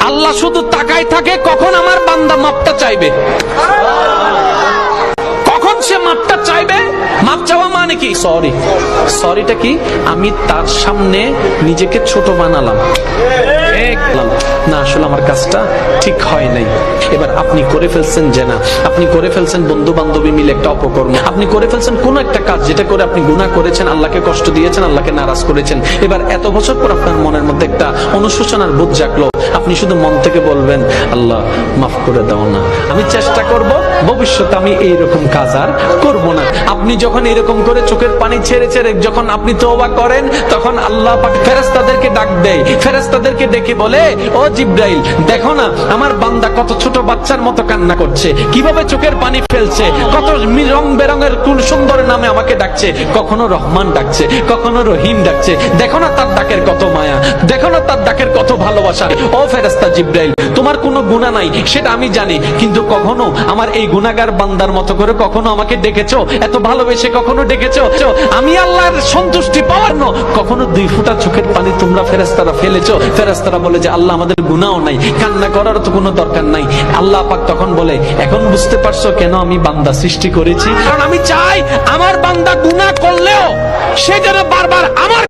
আল্লাহ শুধু তাকায় থাকে কখন আমার বান্দা মাপটা চাইবে, কখন সে মাপটা চাইবে। মাপ চাওয়া মানে কি? সরি। সরিটা কি? আমি তার সামনে নিজেকে ছোট বানালাম, না আসলে আমার কাজটা ঠিক হয় নাই। এবার আপনি করে ফেলছেন জেনা, আপনি করে ফেলছেন বন্ধু বান্ধবী মিলে একটা অপকর্ম, আপনি করে ফেলছেন কোন একটা কাজ যেটা করে আপনি গুনাহ করেছেন, আল্লাহকে কষ্ট দিয়েছেন, আল্লাহকে নারাজ করেছেন। এবার এত বছর পর আপনার মনের মধ্যে একটা অনুশোচনার বোধ জাগলো, আপনি শুধু মন থেকে বলবেন আল্লাহ মাফ করে দাও না, আমি চেষ্টা করব ভবিষ্যতে আমি এইরকম কাজ আর করব না। আপনি যখন এরকম করে চোখের পানি ছেড়ে ছেড়ে যখন আপনি তওবা করেন, তখন আল্লাহ পাক ফেরেশতাদেরকে ডাক দেয়, ফেরেশতাদেরকে ডেকে বলে, ও জিবরাইল দেখো না আমার বান্দা কত ছোট বাচ্চার মতো কান্না করছে, কিভাবে চোখের পানি ফেলছে, কত রং বেরঙের কোন সুন্দর নামে আমাকে ডাকছে, কখনো রহমান ডাকছে, কখনো রহিম ডাকছে, দেখো না তার ডাকের কত মায়া, দেখো না তার ডাকের কত ভালোবাসা। ও ফেরেশতা জিবরাইল তোমার কোনো গুনাহ নাই সেটা আমি জানি, কিন্তু কখনো আমার এই গুনাহগার বান্দার মতো করে কখনো আমাকে ডেকেছো, এত ভালোবেসে কখনো ডেকেছো আমি আল্লাহর সন্তুষ্টি পাওয়ার জন্য কখনো 2 ফোঁটা চোখের পানি তোমরা ফেরেশতারা ফেলেছো? ফেরেশতারা বলে যে আল্লাহ আমাদের গুনাহও নাই, কান্না করার তো কোনো দরকার নাই। আল্লাহ পাক তখন বলে এখন বুঝতে পারছো কেন আমি বান্দা সৃষ্টি করেছি? কারণ আমি চাই আমার বান্দা গুনাহ করলেও সে যেন বারবার আমার